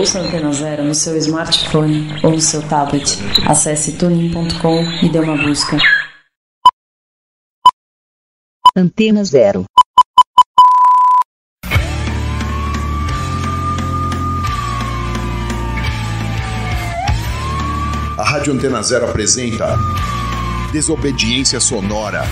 Ouça a Antena Zero no seu smartphone ou no seu tablet. Acesse tunin.com e dê uma busca. Antena Zero. A Rádio Antena Zero apresenta Desobediência Sonora.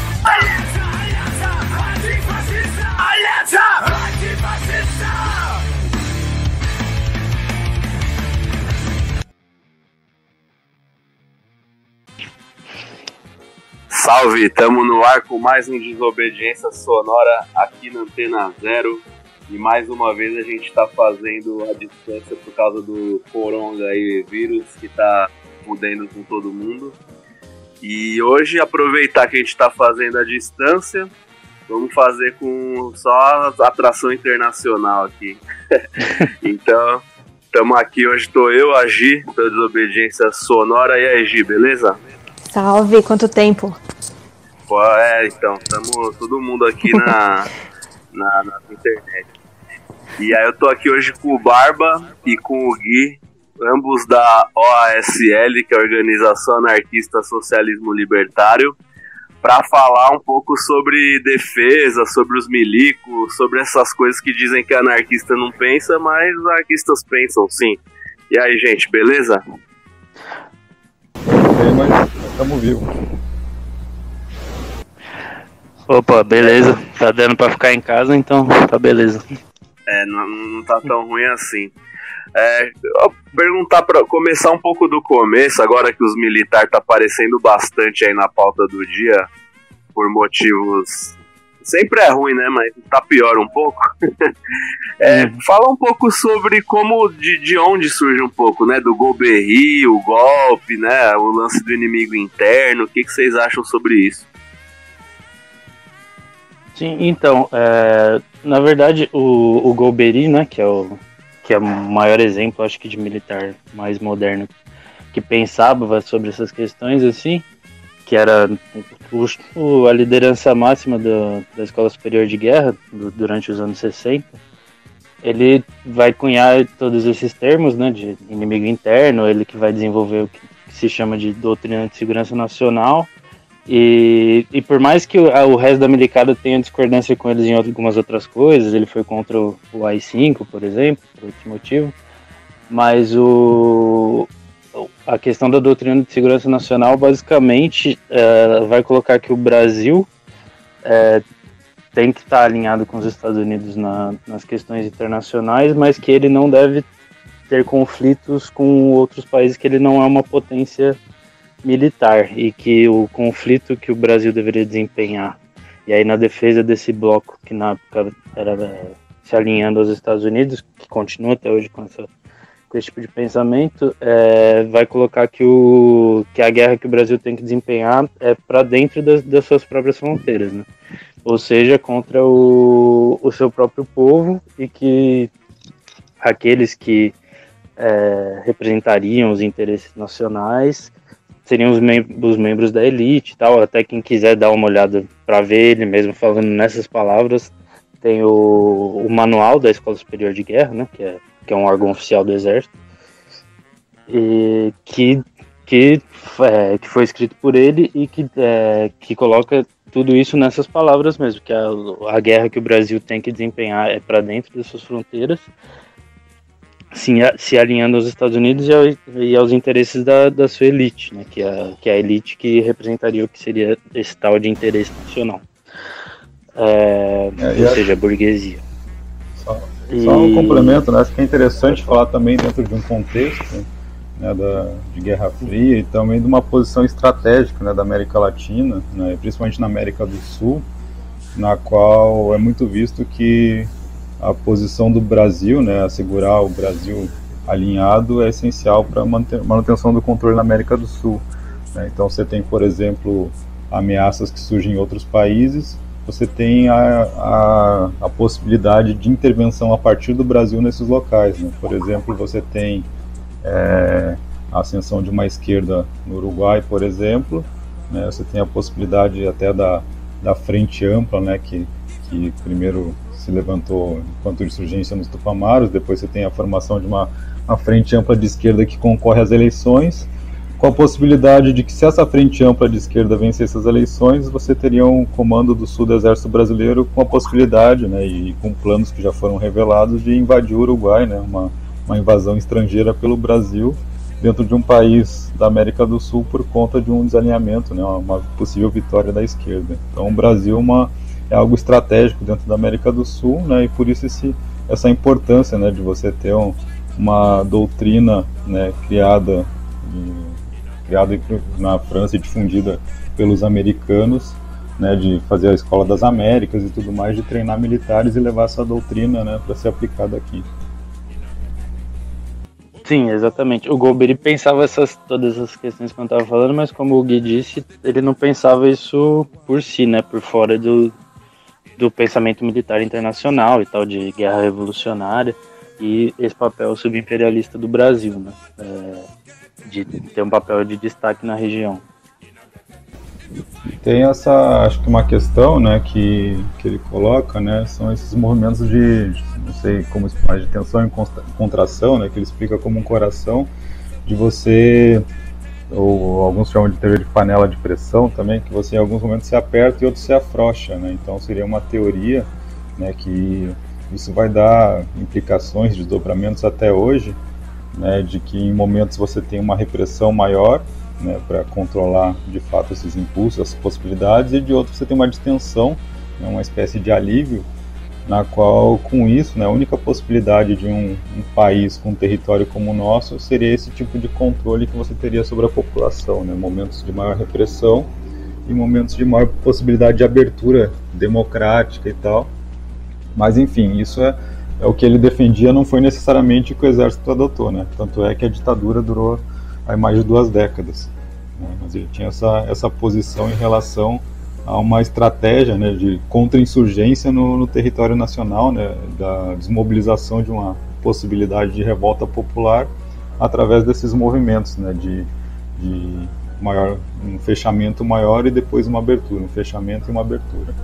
Salve, estamos no ar com mais um Desobediência Sonora aqui na Antena Zero. E mais uma vez a gente está fazendo a distância por causa do coronavírus que está fudendo com todo mundo. E hoje, aproveitar que a gente está fazendo a distância, vamos fazer com só atração internacional aqui. Então, estamos aqui, hoje estou eu, a Gi, da Desobediência Sonora. E aí, Gi, beleza? Salve, quanto tempo? Pô, então, estamos todo mundo aqui na internet. E aí eu tô aqui hoje com o Barba e com o Gui, ambos da OASL, que é a Organização Anarquista Socialismo Libertário, para falar um pouco sobre defesa, sobre os milicos, sobre essas coisas que dizem que anarquista não pensa, mas os anarquistas pensam sim. E aí, gente, beleza? Mas estamos vivos. Opa, beleza. Tá dando pra ficar em casa, então tá beleza. Não tá tão ruim assim. Eu perguntar para começar um pouco do começo, agora que os militares tá aparecendo bastante aí na pauta do dia, por motivos... Sempre é ruim, né? Mas tá pior um pouco. Fala um pouco sobre como, de onde surge um pouco, né? Do Golbery, o golpe, né? O lance do inimigo interno. O que vocês acham sobre isso? Sim, então, na verdade, o Golbery, né? Que é o maior exemplo, acho que, de militar mais moderno que pensava sobre essas questões, assim, que era a liderança máxima da Escola Superior de Guerra durante os anos 60, ele vai cunhar todos esses termos, né, de inimigo interno, ele que vai desenvolver o que se chama de doutrina de segurança nacional, e por mais que o resto da milicada tenha discordância com eles em algumas outras coisas, ele foi contra o AI-5, por exemplo, por outro motivo, mas a questão da doutrina de segurança nacional basicamente vai colocar que o Brasil tem que estar alinhado com os Estados Unidos nas questões internacionais, mas que ele não deve ter conflitos com outros países, que ele não é uma potência militar, e que o conflito que o Brasil deveria desempenhar, e aí na defesa desse bloco que na época era se alinhando aos Estados Unidos, que continua até hoje com esse tipo de pensamento, vai colocar que a guerra que o Brasil tem que desempenhar é para dentro das suas próprias fronteiras, né? Ou seja, contra o seu próprio povo, e que aqueles que representariam os interesses nacionais seriam os membros da elite e tal. Até quem quiser dar uma olhada para ver, ele mesmo falando nessas palavras, tem o manual da Escola Superior de Guerra, né, que é um órgão oficial do Exército, e que foi escrito por ele, e que coloca tudo isso nessas palavras mesmo, que a guerra que o Brasil tem que desempenhar é para dentro das suas fronteiras, se alinhando aos Estados Unidos e aos interesses da sua elite, né, que é a elite que representaria o que seria esse tal de interesse nacional, ou seja, a burguesia. Só um complemento, né? Acho que é interessante falar também dentro de um contexto, né, de Guerra Fria, e também de uma posição estratégica, né, da América Latina, né, principalmente na América do Sul, na qual é muito visto que a posição do Brasil, né, assegurar o Brasil alinhado, é essencial para a manutenção do controle na América do Sul, né? Então você tem, por exemplo, ameaças que surgem em outros países, você tem a possibilidade de intervenção a partir do Brasil nesses locais, né? Por exemplo, você tem a ascensão de uma esquerda no Uruguai, por exemplo, né? Você tem a possibilidade até da Frente Ampla, né, que primeiro se levantou enquanto insurgência nos Tupamaros, depois você tem a formação de uma a frente ampla de esquerda que concorre às eleições, com a possibilidade de que, se essa frente ampla de esquerda vencesse as eleições, você teria um comando do sul do Exército Brasileiro com a possibilidade, né, e com planos que já foram revelados, de invadir o Uruguai, né, uma invasão estrangeira pelo Brasil, dentro de um país da América do Sul, por conta de um desalinhamento, né, uma possível vitória da esquerda. Então o Brasil é algo estratégico dentro da América do Sul, né, e por isso essa importância, né, de você ter uma doutrina, né, criada na França e difundida pelos americanos, né, de fazer a Escola das Américas e tudo mais, de treinar militares e levar essa doutrina, né, para ser aplicada aqui. Sim, exatamente. O Golbery pensava todas essas questões que eu estava falando, mas como o Gui disse, ele não pensava isso por si, né, por fora do pensamento militar internacional e tal, de guerra revolucionária e esse papel subimperialista do Brasil, né, de ter um papel de destaque na região. Tem acho que uma questão, né, que ele coloca, né, são esses movimentos não sei como explicar, de tensão e contração, né, que ele explica como um coração, de você, ou alguns chamam de teoria de panela de pressão também, que você em alguns momentos se aperta e outros se afrouxa, né, então seria uma teoria, né, que isso vai dar implicações, desdobramentos até hoje, né, de que em momentos você tem uma repressão maior, né, para controlar de fato esses impulsos, essas possibilidades, e de outros você tem uma distensão, né, uma espécie de alívio, na qual, com isso, né, a única possibilidade de um país com um território como o nosso seria esse tipo de controle que você teria sobre a população, né, momentos de maior repressão e momentos de maior possibilidade de abertura democrática e tal. Mas enfim, isso é o que ele defendia, não foi necessariamente o que o exército adotou, né? Tanto é que a ditadura durou aí mais de 2 décadas, né? Mas ele tinha essa posição em relação a uma estratégia, né, de contra-insurgência no território nacional, né, da desmobilização de uma possibilidade de revolta popular através desses movimentos, né, de um fechamento maior e depois uma abertura, um fechamento e uma abertura.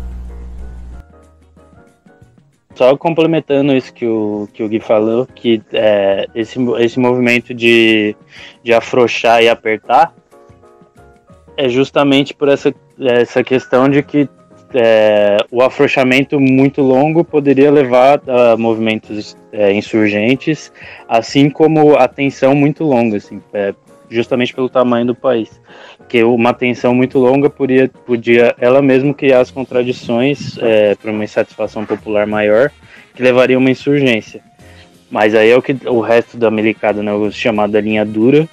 Só complementando isso que o Gui falou, que esse movimento de afrouxar e apertar é justamente por essa questão de que o afrouxamento muito longo poderia levar a movimentos insurgentes, assim como a tensão muito longa, assim, justamente pelo tamanho do país. Que uma tensão muito longa podia ela mesma criar as contradições para uma insatisfação popular maior, que levaria a uma insurgência. Mas aí é o que o resto da milicada, né, o chamado da linha dura,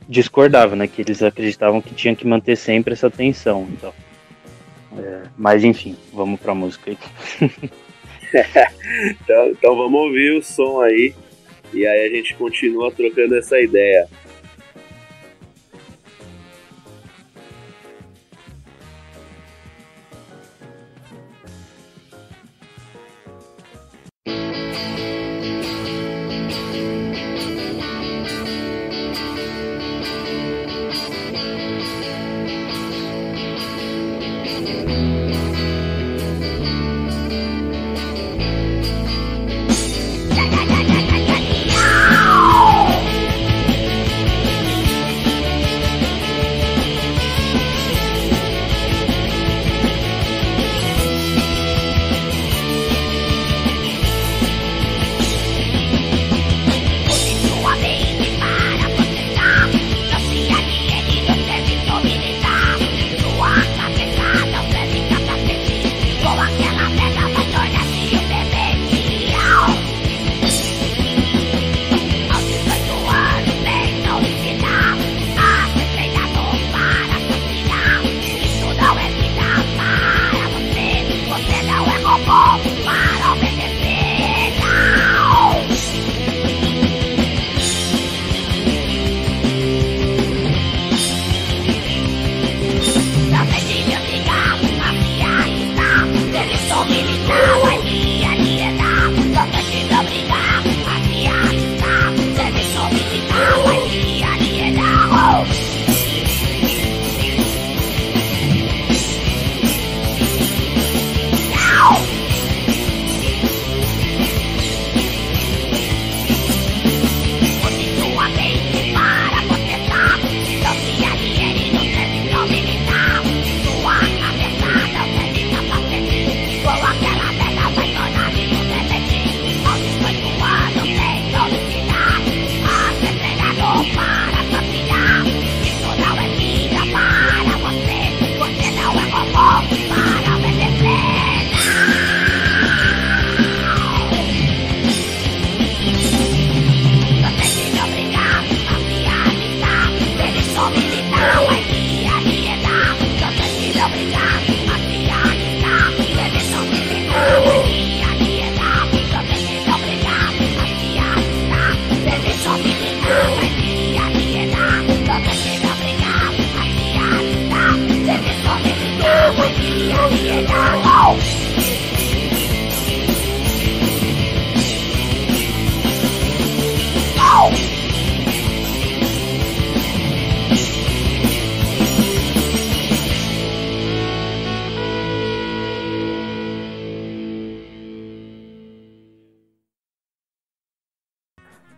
discordava, né, que eles acreditavam que tinha que manter sempre essa tensão. Então. Mas enfim, vamos para a música aí. então vamos ouvir o som aí, e aí a gente continua trocando essa ideia.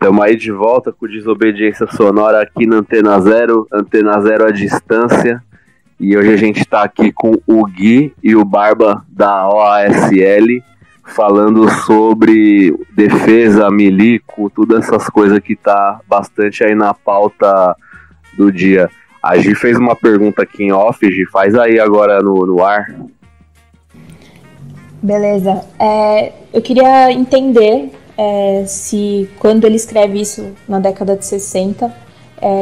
Estamos aí de volta com Desobediência Sonora aqui na Antena Zero à distância. E hoje a gente está aqui com o Gui e o Barba da OASL, falando sobre defesa, milico, todas essas coisas que tá bastante aí na pauta do dia. A Gi fez uma pergunta aqui em off, Gi, faz aí agora no ar. Beleza. Eu queria entender se quando ele escreve isso na década de 60,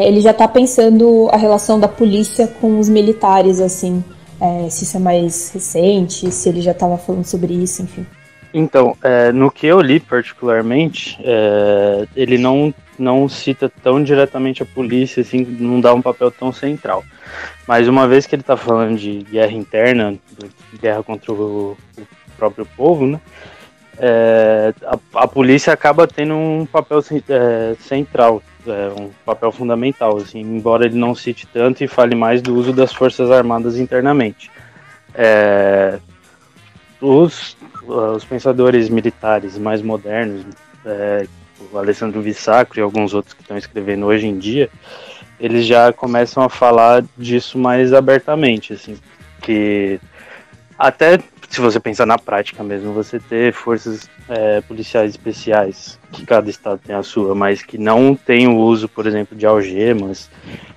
ele já está pensando a relação da polícia com os militares, assim, se isso é mais recente, se ele já estava falando sobre isso, enfim. Então, no que eu li particularmente, ele não cita tão diretamente a polícia, assim, não dá um papel tão central. Mas uma vez que ele está falando de guerra interna, de guerra contra o próprio povo, né? A polícia acaba tendo um papel central, um papel fundamental, assim, embora ele não cite tanto e fale mais do uso das forças armadas internamente. Os pensadores militares mais modernos, o Alessandro Vissacro e alguns outros que estão escrevendo hoje em dia, eles já começam a falar disso mais abertamente, assim, que até se você pensar na prática mesmo, você ter forças policiais especiais, que cada estado tem a sua, mas que não tem o uso, por exemplo, de algemas,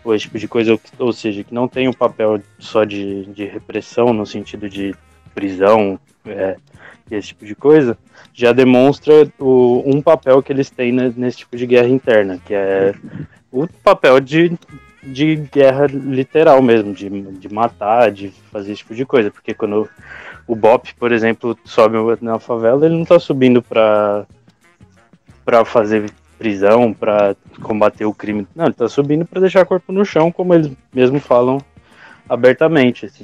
ou esse tipo de coisa, ou seja, que não tem o papel só de repressão, no sentido de prisão, e esse tipo de coisa, já demonstra um papel que eles têm nesse tipo de guerra interna, que é o papel de guerra literal mesmo, de matar, de fazer esse tipo de coisa, porque quando o BOP, por exemplo, sobe na favela, ele não está subindo para fazer prisão, para combater o crime, não, ele está subindo para deixar o corpo no chão, como eles mesmos falam abertamente, assim.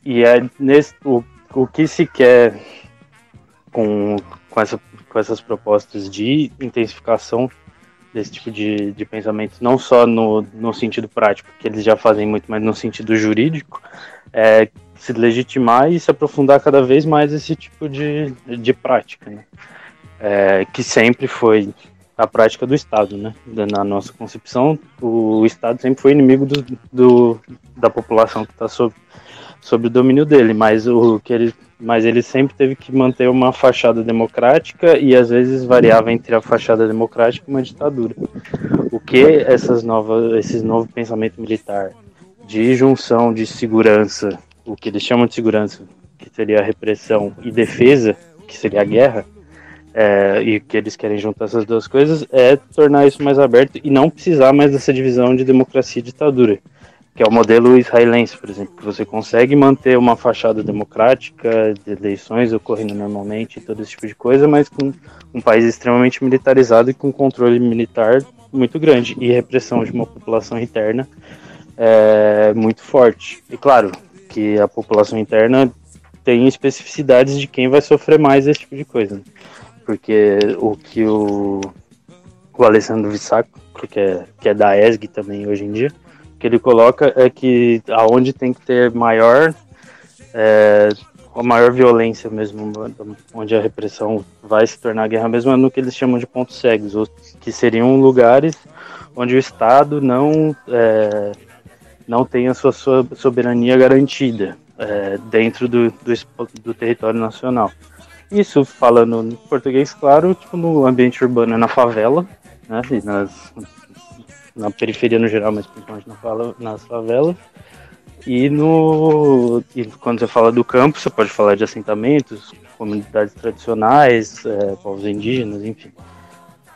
E o que se quer com essas propostas de intensificação desse tipo de pensamento, não só no sentido prático, que eles já fazem muito, mas no sentido jurídico, se legitimar e se aprofundar cada vez mais esse tipo de prática, né? Que sempre foi a prática do Estado, né? Na nossa concepção, o Estado sempre foi inimigo da população que está sob o domínio dele, mas ele sempre teve que manter uma fachada democrática e às vezes variava entre a fachada democrática e uma ditadura. O que esse novo pensamento militar de junção de segurança, o que eles chamam de segurança, que seria a repressão, e defesa, que seria a guerra, e que eles querem juntar essas duas coisas, é tornar isso mais aberto e não precisar mais dessa divisão de democracia e ditadura, que é o modelo israelense, por exemplo, que você consegue manter uma fachada democrática, de eleições ocorrendo normalmente, todo esse tipo de coisa, mas com um país extremamente militarizado e com controle militar muito grande e repressão de uma população interna muito forte. E claro, que a população interna tem especificidades de quem vai sofrer mais esse tipo de coisa, né? Porque o que o Alessandro Vissacro, que é da ESG também hoje em dia, que ele coloca é que aonde tem que ter a maior violência mesmo, onde a repressão vai se tornar guerra mesmo, é no que eles chamam de pontos cegos, que seriam lugares onde o Estado não tem a sua soberania garantida dentro do território nacional. Isso, falando em português, claro, tipo, no ambiente urbano, na favela, né, e na periferia no geral, mas principalmente nas favelas. E quando você fala do campo, você pode falar de assentamentos, comunidades tradicionais, povos indígenas, enfim,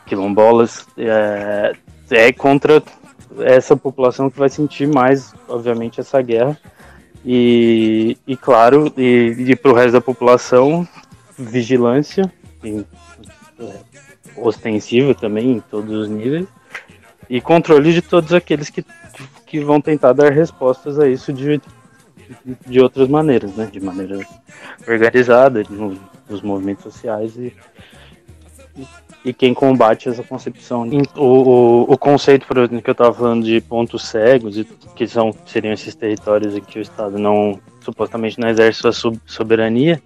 quilombolas. É contra essa população que vai sentir mais, obviamente, essa guerra. E claro, e para o resto da população, vigilância ostensiva também, em todos os níveis. E controle de todos aqueles que vão tentar dar respostas a isso de outras maneiras, né? De maneira organizada, nos movimentos sociais e quem combate essa concepção. O conceito, por exemplo, que eu estava falando de pontos cegos, que seriam esses territórios em que o Estado supostamente não exerce sua soberania,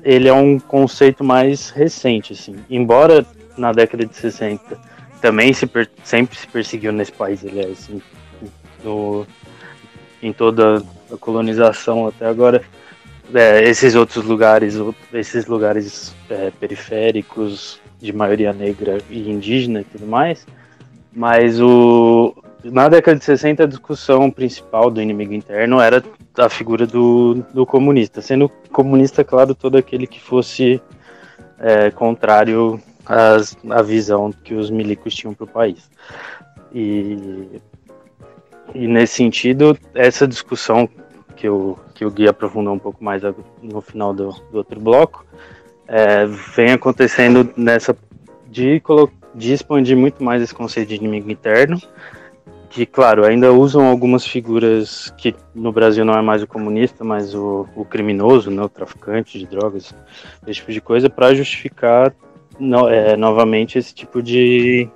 ele é um conceito mais recente, assim. Embora na década de 60 também sempre se perseguiu nesse país, aliás, assim, em toda a colonização até agora, esses lugares periféricos de maioria negra e indígena e tudo mais, mas na década de 60 a discussão principal do inimigo interno era a figura do comunista, sendo comunista, claro, todo aquele que fosse contrário à visão que os milicos tinham para o país. E nesse sentido, essa discussão que o Gui aprofundou um pouco mais no final do outro bloco, vem acontecendo nessa de expandir muito mais esse conceito de inimigo interno, que, claro, ainda usam algumas figuras que no Brasil não é mais o comunista, mas o criminoso, né, o traficante de drogas, esse tipo de coisa, para justificar novamente esse tipo de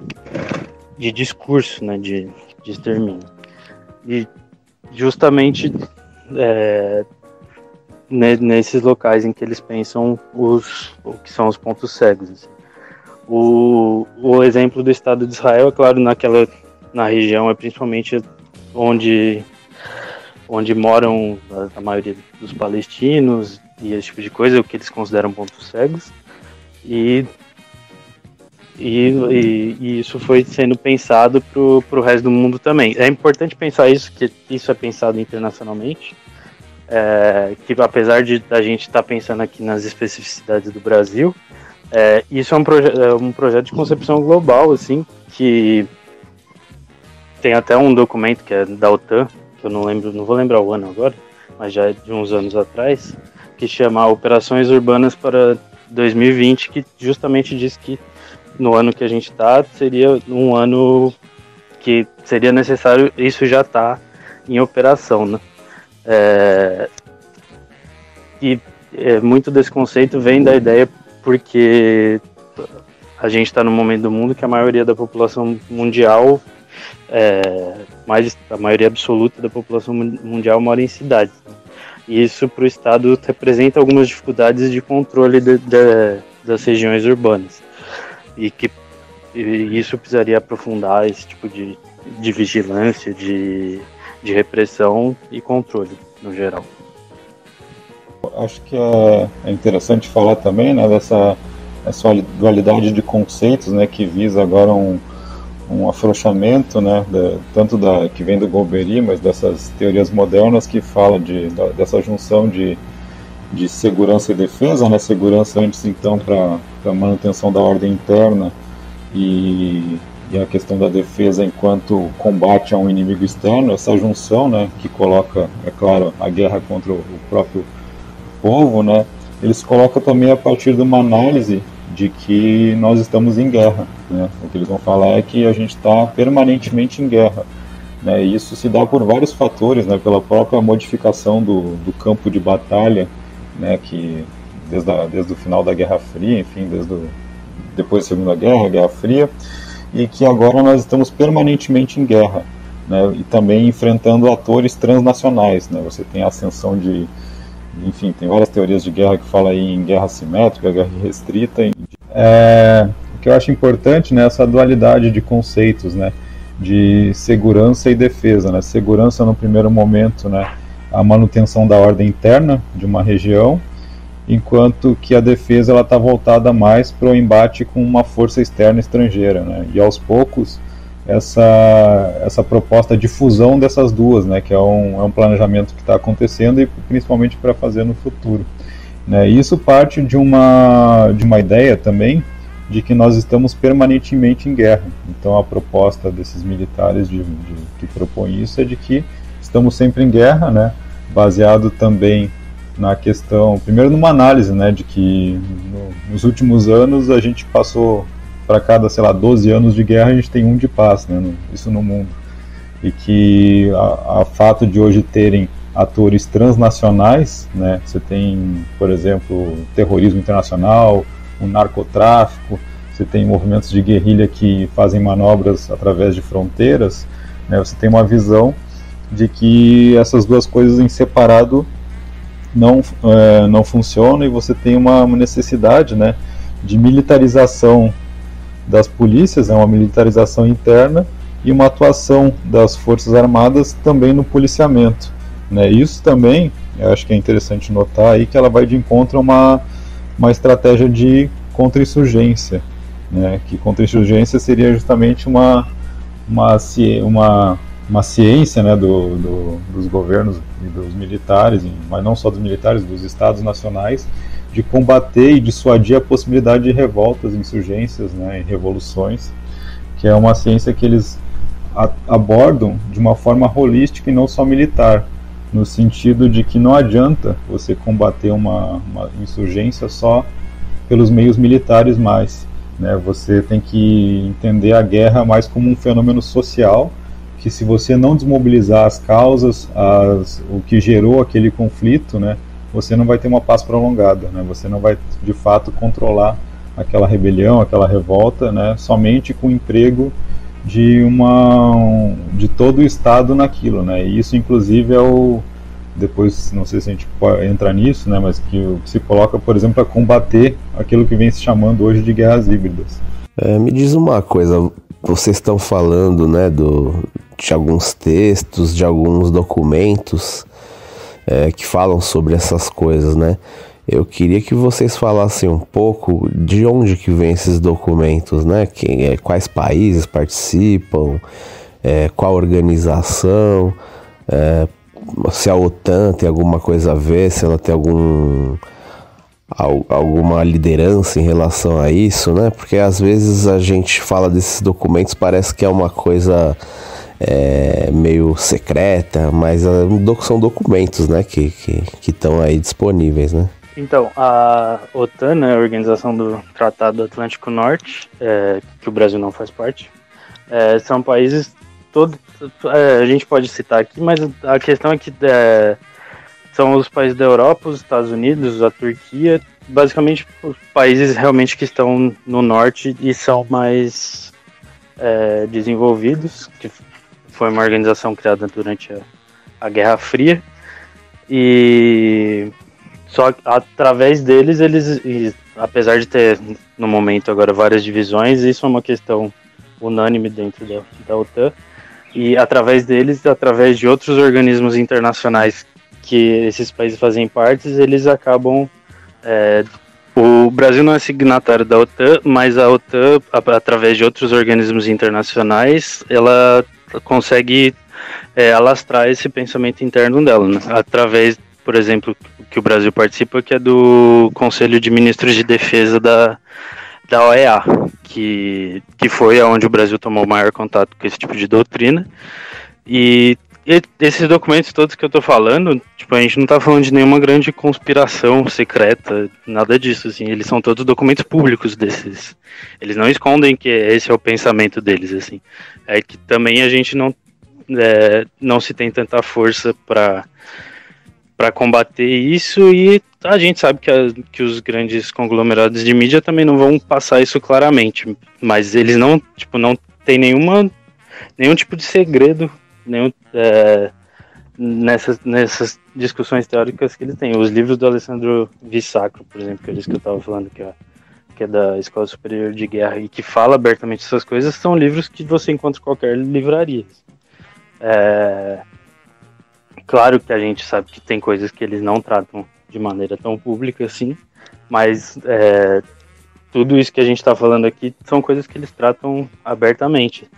discurso, né, de extermínio. E justamente nesses locais em que eles pensam o que são os pontos cegos. Assim. O exemplo do Estado de Israel, é claro, na região é principalmente onde moram a maioria dos palestinos e esse tipo de coisa, o que eles consideram pontos cegos. E isso foi sendo pensado para o resto do mundo também. É importante pensar isso, que isso é pensado internacionalmente, que apesar de a gente estar pensando aqui nas especificidades do Brasil, isso é um projeto de concepção global, assim, que tem até um documento que é da OTAN, que eu não vou lembrar o ano agora, mas já é de uns anos atrás, que chama Operações Urbanas para 2020, que justamente diz que no ano que a gente está, seria um ano que seria necessário, isso já está em operação, né? E muito desse conceito vem da ideia porque a gente está num momento do mundo que a maioria da população mundial, a maioria absoluta da população mundial mora em cidades. E isso para o Estado representa algumas dificuldades de controle das regiões urbanas. E isso precisaria aprofundar esse tipo de vigilância, de repressão e controle, no geral. Acho que é interessante falar também, né, dessa dualidade de conceitos, né, que visa agora um afrouxamento, né, tanto que vem do Golbery, mas dessas teorias modernas que falam dessa junção de segurança e defesa, né, segurança antes então para a manutenção da ordem interna e a questão da defesa enquanto combate a um inimigo externo, essa junção, né, que coloca, é claro, a guerra contra o próprio povo, né, eles colocam também a partir de uma análise de que nós estamos em guerra, né, o que eles vão falar é que a gente está permanentemente em guerra, né, e isso se dá por vários fatores, né, pela própria modificação do campo de batalha, né, que desde o final da Guerra Fria, enfim, depois da Segunda Guerra, Guerra Fria, e que agora nós estamos permanentemente em guerra, né, e também enfrentando atores transnacionais, né, você tem a ascensão enfim, tem várias teorias de guerra que falam aí em guerra assimétrica, guerra restrita. O que eu acho importante, né, essa dualidade de conceitos, né, de segurança e defesa, né, segurança no primeiro momento, né, a manutenção da ordem interna de uma região, enquanto que a defesa está voltada mais para o embate com uma força externa estrangeira, né? E aos poucos essa proposta de fusão dessas duas, né? Que é um planejamento que está acontecendo e principalmente para fazer no futuro, né? E isso parte de uma ideia também de que nós estamos permanentemente em guerra. Então a proposta desses militares que propõem isso é de que estamos sempre em guerra, né? Baseado também na questão, primeiro numa análise, né, de que nos últimos anos a gente passou, para cada, 12 anos de guerra a gente tem um de paz, né, isso no mundo, e que a fato de hoje terem atores transnacionais, né, você tem, por exemplo, terrorismo internacional, o narcotráfico, você tem movimentos de guerrilha que fazem manobras através de fronteiras, né, você tem uma visão de que essas duas coisas em separado não funcionam, e você tem uma necessidade, né, de militarização das polícias, uma militarização interna e uma atuação das Forças Armadas também no policiamento, né? Isso também, eu acho que é interessante notar aí que ela vai de encontro a uma estratégia de contra-insurgência, né? Que contra-insurgência seria justamente uma ciência, né, dos governos e dos militares, mas não só dos militares, dos estados nacionais, de combater e dissuadir a possibilidade de revoltas, insurgências, né, e revoluções, que é uma ciência que eles abordam de uma forma holística e não só militar, no sentido de que não adianta você combater uma insurgência só pelos meios militares mais, né? Você tem que entender a guerra mais como um fenômeno social, que se você não desmobilizar as causas, o que gerou aquele conflito, né, você não vai ter uma paz prolongada, né? Você não vai de fato controlar aquela rebelião, aquela revolta, né, somente com o emprego de todo o Estado naquilo, né? E isso inclusive depois, não sei se a gente pode entrar nisso, né, mas que se coloca, por exemplo, para combater aquilo que vem se chamando hoje de guerras híbridas. Me diz uma coisa, vocês estão falando, né, de alguns textos, de alguns documentos que falam sobre essas coisas, né? Eu queria que vocês falassem um pouco de onde que vem esses documentos, né? Quais países participam, qual organização, se a OTAN tem alguma coisa a ver, se ela tem alguma liderança em relação a isso, né? Porque às vezes a gente fala desses documentos, parece que é uma coisa meio secreta, mas são documentos, né, que estão aí disponíveis, né? Então, a OTAN, né, a Organização do Tratado Atlântico Norte, que o Brasil não faz parte, são países todos, a gente pode citar aqui, mas a questão é que são os países da Europa, os Estados Unidos, a Turquia, basicamente os países realmente que estão no norte e são mais desenvolvidos, que foi uma organização criada durante a Guerra Fria, e só através deles, apesar de ter no momento agora várias divisões, isso é uma questão unânime dentro da OTAN, e através deles, através de outros organismos internacionais que esses países fazem parte, eles acabam... o Brasil não é signatário da OTAN, mas a OTAN, através de outros organismos internacionais, ela consegue alastrar esse pensamento interno dela, né? Através, por exemplo, que o Brasil participa, que é do Conselho de Ministros de Defesa da OEA, que foi onde o Brasil tomou o maior contato com esse tipo de doutrina. E esses documentos todos que eu tô falando, tipo, a gente não tá falando de nenhuma grande conspiração secreta, nada disso, assim, eles são todos documentos públicos desses. Eles não escondem que esse é o pensamento deles, assim. É que também a gente não se tem tanta força para combater isso, e a gente sabe que os grandes conglomerados de mídia também não vão passar isso claramente, mas eles não tem nenhum tipo de segredo nessas discussões teóricas que ele tem. Os livros do Alessandro Vissacro, por exemplo, que é isso que eu estava falando, que é da Escola Superior de Guerra e que fala abertamente essas coisas, são livros que você encontra em qualquer livraria. Claro que a gente sabe que tem coisas que eles não tratam de maneira tão pública assim, mas tudo isso que a gente está falando aqui são coisas que eles tratam abertamente.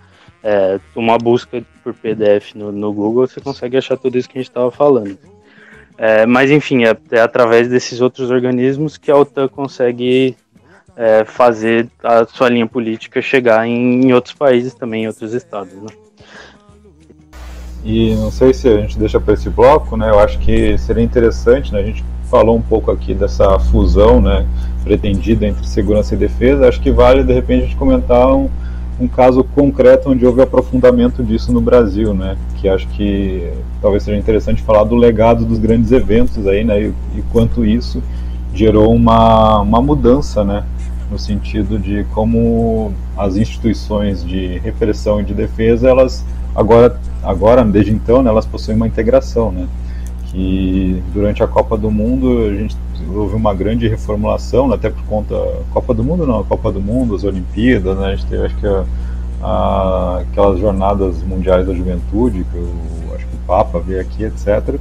Uma busca por PDF no Google, você consegue achar tudo isso que a gente estava falando. Mas enfim, é através desses outros organismos que a OTAN consegue fazer a sua linha política chegar em outros países também, em outros estados, né? E não sei se a gente deixa para esse bloco, né? Eu acho que seria interessante, né? A gente falou um pouco aqui dessa fusão, né, pretendida entre segurança e defesa. Acho que vale, de repente, a gente comentar um caso concreto onde houve aprofundamento disso no Brasil, né? Que acho que talvez seja interessante falar do legado dos grandes eventos aí, né? E quanto isso gerou uma mudança, né? No sentido de como as instituições de repressão e de defesa, elas agora desde então, né, elas possuem uma integração, né? que durante a Copa do Mundo a gente houve uma grande reformulação, né, até por conta Copa do Mundo não, a Copa do Mundo, as Olimpíadas, né, a gente teve, acho que aquelas jornadas mundiais da juventude, que acho que o Papa veio aqui, etc.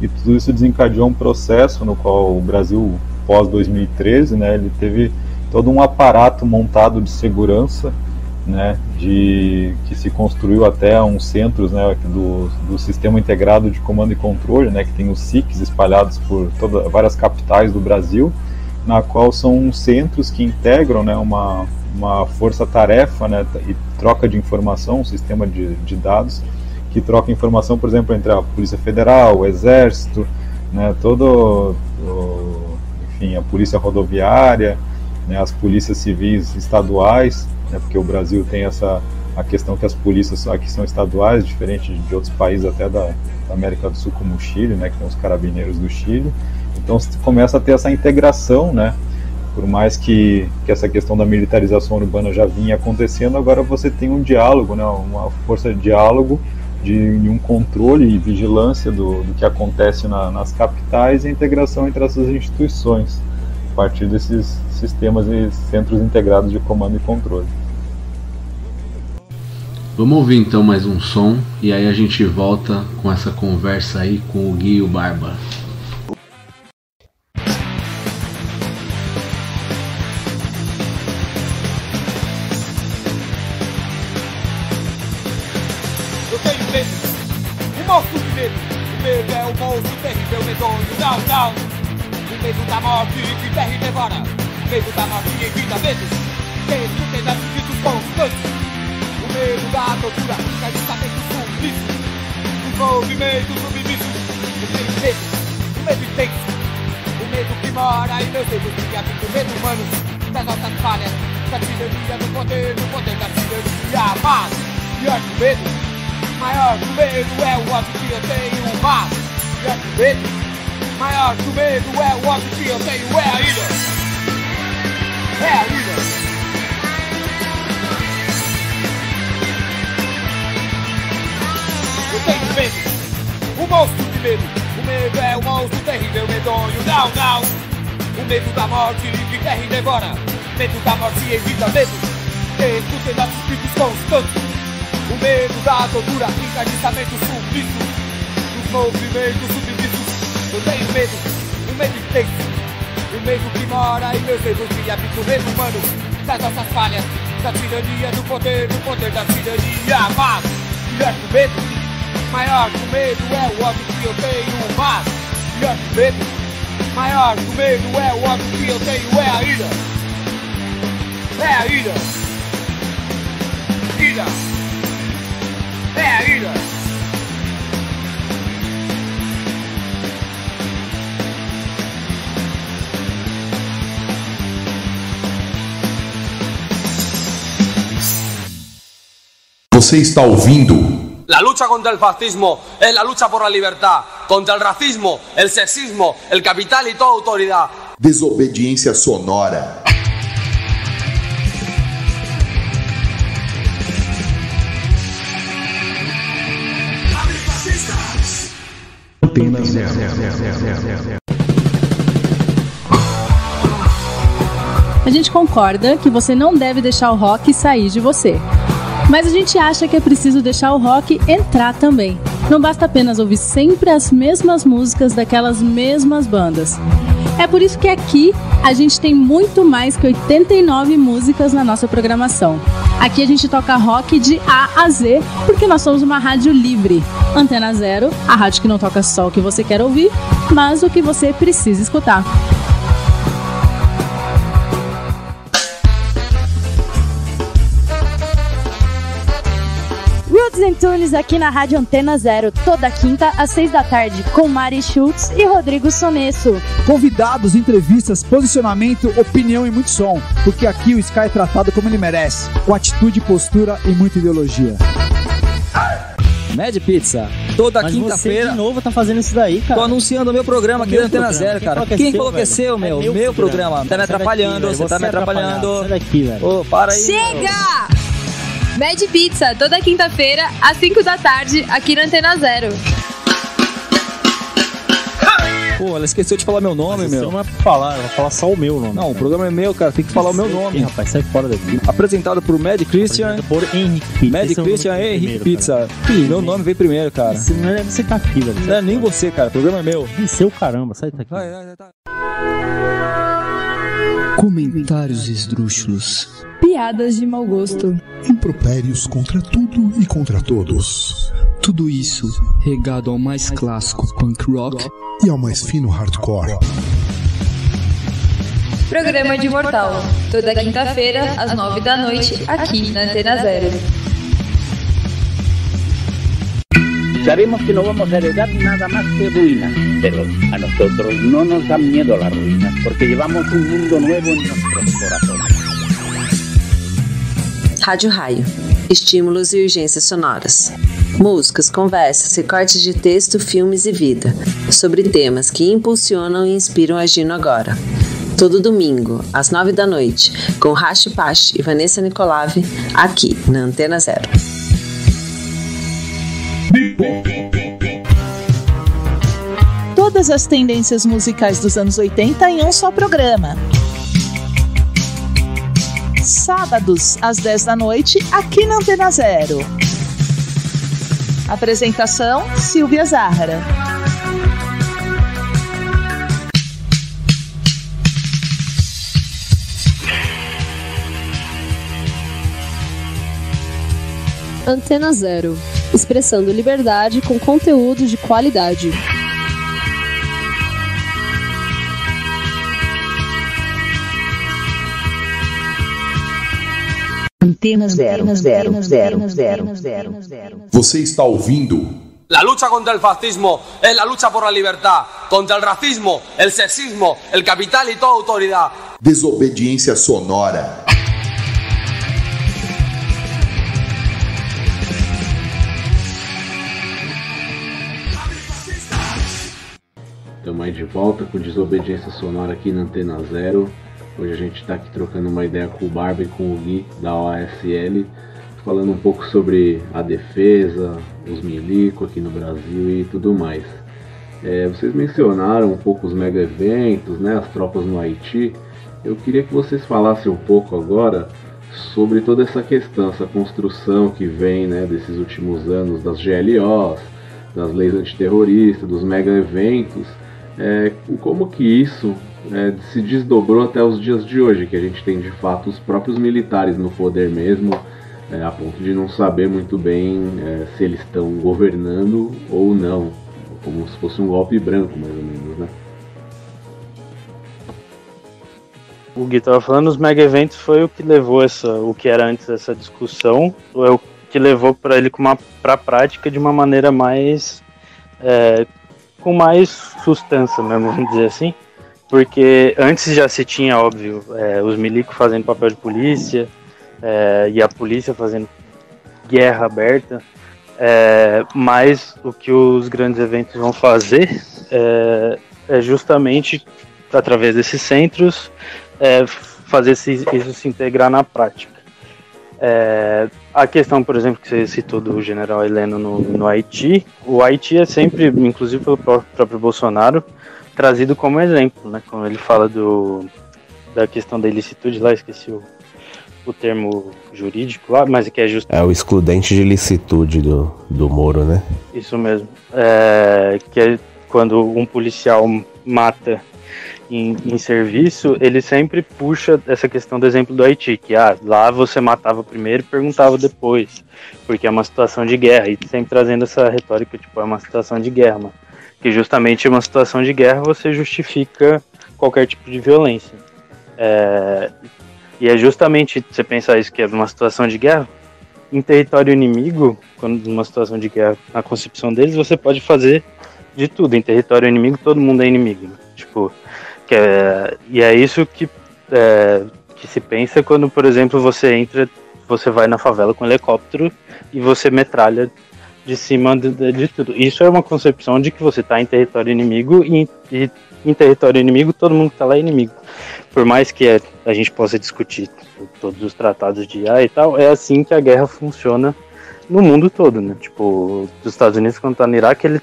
E tudo isso desencadeou um processo no qual o Brasil, pós 2013, né, ele teve todo um aparato montado de segurança, né, que se construiu até uns centros, né, do Sistema Integrado de Comando e Controle, né, que tem os SICs espalhados por várias capitais do Brasil, na qual são centros que integram, né, uma força-tarefa, né, e troca de informação, um sistema de dados que troca informação, por exemplo, entre a Polícia Federal, o Exército, né, enfim, a Polícia Rodoviária, né, as polícias civis estaduais, né, porque o Brasil tem a questão que as polícias aqui são estaduais, diferente de outros países até da América do Sul, como o Chile, né, que tem os carabineiros do Chile. Então começa a ter essa integração, né, por mais que essa questão da militarização urbana já vinha acontecendo, agora você tem um diálogo, né, uma força de diálogo, de um controle e vigilância do que acontece nas capitais e a integração entre essas instituições, a partir desses sistemas e centros integrados de comando e controle. Vamos ouvir então mais um som e aí a gente volta com essa conversa aí com o Gui e o Barba. Eu tenho medo, um monstro de medo. O medo é um monstro terrível, medonho, não. O medo da morte que terra e devora. O medo da morte e evita medo. Texto tem atributos constantes. O medo da tortura, encardiçamento suplício. Os movimentos submissos. Eu tenho medo, o medo intenso. O medo que mora em meus dedos. Que habita o medo humano das nossas falhas. Da tirania do poder da tirania. Mas, pior que o medo, maior que o medo é o ódio que eu tenho. Mas, pior que o medo, maior que o medo é o ódio que eu tenho. É a ira. É a ira. Eu tenho medo, um monstro de medo. O medo é um monstro terrível, medonho, não. O medo da morte que terra e devora. Medo da morte e evita medo. Escutem nossos gritos constantes. O medo da tortura, encardiçamento suplício. Dos movimentos submissos. Eu tenho medo, um medo intenso. O medo que mora em meus dedos. Que habita o medo humano das nossas falhas. Da tirania do poder da tirania. Mas, pior que o medo, maior que o medo é o ódio que eu tenho. Mas, pior que o medo, maior que o medo é o ódio que eu tenho. É a ira. É a ira. Ira. É a ira. Você está ouvindo? La lucha contra el fascismo es la lucha por la libertad. Contra el racismo, el sexismo, el capital y toda autoridad. Desobediência sonora. Antena 0. A gente concorda que você não deve deixar o rock sair de você. Mas a gente acha que é preciso deixar o rock entrar também. Não basta apenas ouvir sempre as mesmas músicas daquelas mesmas bandas. É por isso que aqui a gente tem muito mais que 89 músicas na nossa programação. Aqui a gente toca rock de A a Z, porque nós somos uma rádio livre. Antena 0, a rádio que não toca só o que você quer ouvir, mas o que você precisa escutar. Tunes aqui na Rádio Antena 0, toda quinta às 6 da tarde, com Mari Schultz e Rodrigo Sonesso. Convidados, entrevistas, posicionamento, opinião e muito som, porque aqui o Sky é tratado como ele merece, com atitude, postura e muita ideologia. Mad Pizza, toda quinta-feira. Você de novo tá fazendo isso daí, cara. Tô anunciando o meu programa aqui da Antena 0, cara. Quem enlouqueceu, meu? Meu programa. Tá me atrapalhando, você tá me atrapalhando. Sai daqui, velho. Ô, para aí. Chega! Mad Pizza, toda quinta-feira, às 5 da tarde, aqui na Antena 0. Pô, ela esqueceu de falar meu nome, meu. Não é pra falar, ela vai falar só o meu nome. Não, o programa é meu, cara, tem que falar o meu nome. Ih, rapaz, sai fora daqui. Apresentado por Mad Christian. Por Henrique Pizza. Mad Christian e Henrique Pizza. Meu nome veio primeiro, cara. Você tá aqui, velho. Não é nem você, cara, o programa é meu. E seu caramba, sai daqui. Comentários esdrúxulos. Piadas de mau gosto. Impropérios contra tudo e contra todos. Tudo isso regado ao mais clássico punk rock e ao mais fino hardcore. Programa de Mortal. Toda quinta-feira, às 9 da noite, aqui na Antena Zero. Sabemos que no vamos a heredar nada más que ruinas, pero a nosotros no nos da miedo las ruinas, porque llevamos un mundo nuevo en nuestros corazones. Rádio Raio. Estímulos e urgências sonoras. Músicas, conversas, recortes de texto, filmes e vida. Sobre temas que impulsionam e inspiram Agindo Agora. Todo domingo, às 9 da noite, com Rashi Pash e Vanessa Nicolave, aqui na Antena Zero. Todas as tendências musicais dos anos 80 em um só programa. Sábados, às 10 da noite, aqui na Antena Zero. Apresentação, Silvia Zahara. Antena Zero. Expressando liberdade com conteúdo de qualidade. Antena Zero. Você está ouvindo? La lucha contra el fascismo es la lucha por la libertad, contra el racismo, el sexismo, el capital y toda autoridad. Desobediência sonora. Estamos aí de volta com Desobediência Sonora aqui na Antena Zero. Hoje a gente está aqui trocando uma ideia com o Barba e com o Gui da OASL, falando um pouco sobre a defesa, os milico aqui no Brasil e tudo mais. Vocês mencionaram um pouco os mega eventos, né, as tropas no Haiti. Eu queria que vocês falassem um pouco agora sobre toda essa questão, essa construção que vem, né, desses últimos anos das GLOs, das leis antiterroristas, dos mega eventos. Como que isso se desdobrou até os dias de hoje, que a gente tem de fato os próprios militares no poder mesmo, a ponto de não saber muito bem se eles estão governando ou não, como se fosse um golpe branco, mais ou menos, né? O Gui estava falando, os mega eventos foi o que levou o que era antes essa discussão, é o que levou para ele para a prática de uma maneira mais com mais sustância mesmo, vamos dizer assim, porque antes já se tinha, óbvio, os milicos fazendo papel de polícia e a polícia fazendo guerra aberta, mas o que os grandes eventos vão fazer é justamente, através desses centros, fazer isso se integrar na prática. A questão, por exemplo, que você citou do general Heleno no Haiti, o Haiti é sempre, inclusive pelo próprio Bolsonaro, trazido como exemplo, né? Quando ele fala da questão da ilicitude lá, esqueci o termo jurídico lá, mas que é justo. É o excludente de ilicitude do Moro, né? Isso mesmo. Que é quando um policial mata em serviço, ele sempre puxa essa questão do exemplo do Haiti, que lá você matava primeiro e perguntava depois, porque é uma situação de guerra, e sempre trazendo essa retórica, tipo, é uma situação de guerra, mano. Que justamente uma situação de guerra você justifica qualquer tipo de violência. E é justamente você pensar isso, que é uma situação de guerra, em território inimigo, quando numa situação de guerra, na concepção deles, você pode fazer de tudo. Em território inimigo, todo mundo é inimigo, né? Tipo, e é isso que se pensa quando, por exemplo, você vai na favela com um helicóptero e você metralha de cima de tudo. Isso é uma concepção de que você está em território inimigo e em território inimigo todo mundo que está lá é inimigo. Por mais que a gente possa discutir todos os tratados de IA e tal, é assim que a guerra funciona no mundo todo, né? Tipo, os Estados Unidos, quando tá no Iraque, ele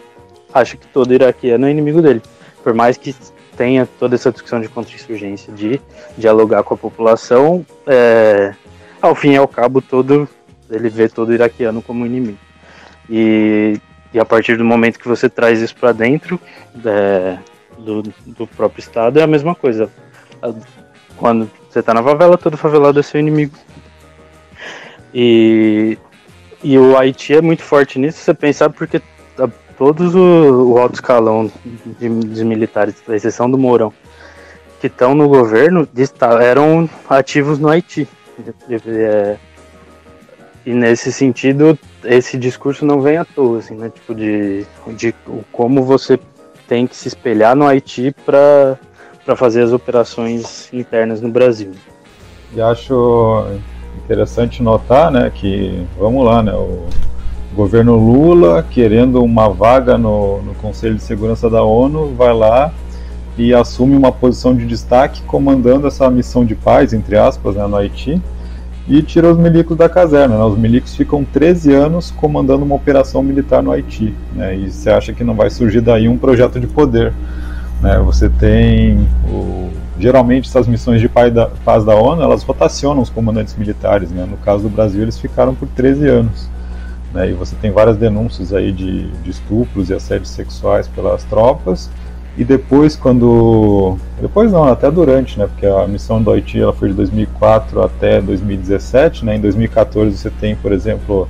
acha que todo iraquiano é inimigo dele. por mais que tenha toda essa discussão de contra-insurgência, de dialogar com a população, ao fim e ao cabo ele vê todo iraquiano como inimigo. E a partir do momento que você traz isso para dentro do próprio Estado, é a mesma coisa. Quando você tá na favela, todo favelado é seu inimigo. E o Haiti é muito forte nisso, você pensar, porque todos o alto escalão dos militares, à exceção do Mourão, que estão no governo, eram ativos no Haiti. E nesse sentido, esse discurso não vem à toa, assim, né? Tipo, de como você tem que se espelhar no Haiti para fazer as operações internas no Brasil. E acho interessante notar, né, que, vamos lá, né, o governo Lula, querendo uma vaga no Conselho de Segurança da ONU, vai lá e assume uma posição de destaque comandando essa missão de paz, entre aspas, né, no Haiti, e tira os milicos da caserna, né? Os milicos ficam 13 anos comandando uma operação militar no Haiti, né? E você acha que não vai surgir daí um projeto de poder, né? Você tem geralmente essas missões de paz da ONU, elas rotacionam os comandantes militares, né? No caso do Brasil, eles ficaram por 13 anos, né? E você tem várias denúncias aí de estupros e assédios sexuais pelas tropas. E depois, até durante, né, porque a missão do Haiti ela foi de 2004 até 2017, né, em 2014 você tem, por exemplo,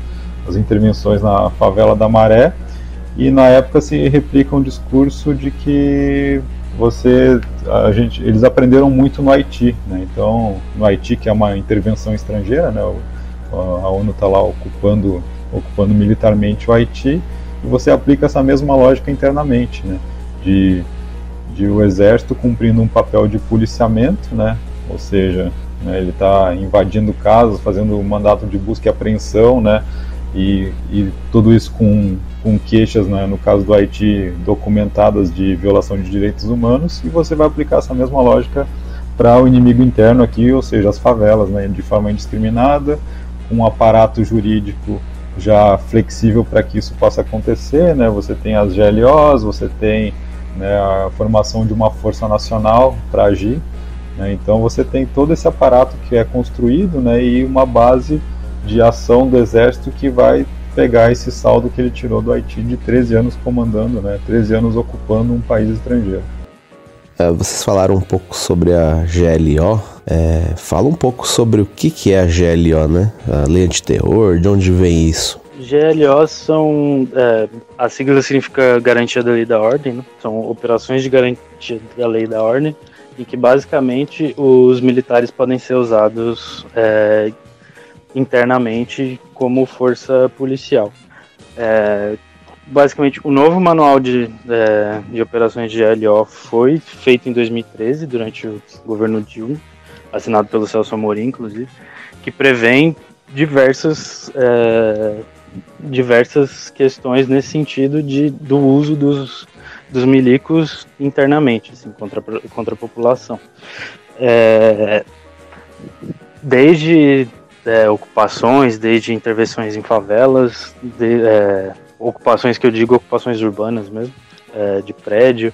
as intervenções na favela da Maré, e na época se replica um discurso de que eles aprenderam muito no Haiti, né, então, no Haiti, que é uma intervenção estrangeira, né, a ONU está lá ocupando militarmente o Haiti, e você aplica essa mesma lógica internamente, né, de o exército cumprindo um papel de policiamento, né? Ou seja, né, ele está invadindo casas, fazendo um mandato de busca e apreensão, né? E tudo isso com queixas, né, no caso do Haiti, documentadas de violação de direitos humanos, e você vai aplicar essa mesma lógica para o inimigo interno aqui, ou seja, as favelas, né, de forma indiscriminada, um aparato jurídico já flexível para que isso possa acontecer, né? Você tem as GLOs, você tem, né, a formação de uma força nacional para agir, né? Então você tem todo esse aparato que é construído, né, e uma base de ação do exército que vai pegar esse saldo que ele tirou do Haiti de 13 anos comandando, né, 13 anos ocupando um país estrangeiro. Vocês falaram um pouco sobre a GLO, fala um pouco sobre o que é a GLO, né? A lei antiterror, de onde vem isso? GLOs são, a sigla significa Garantia da Lei e da Ordem, né? São operações de garantia da lei e da ordem, em que basicamente os militares podem ser usados internamente como força policial. Basicamente, o novo manual de operações de GLO foi feito em 2013, durante o governo Dilma, assinado pelo Celso Amorim, inclusive, que prevê diversas questões nesse sentido do uso dos milicos internamente, assim, contra a população. Desde ocupações, desde intervenções em favelas, ocupações que eu digo ocupações urbanas mesmo, de prédio,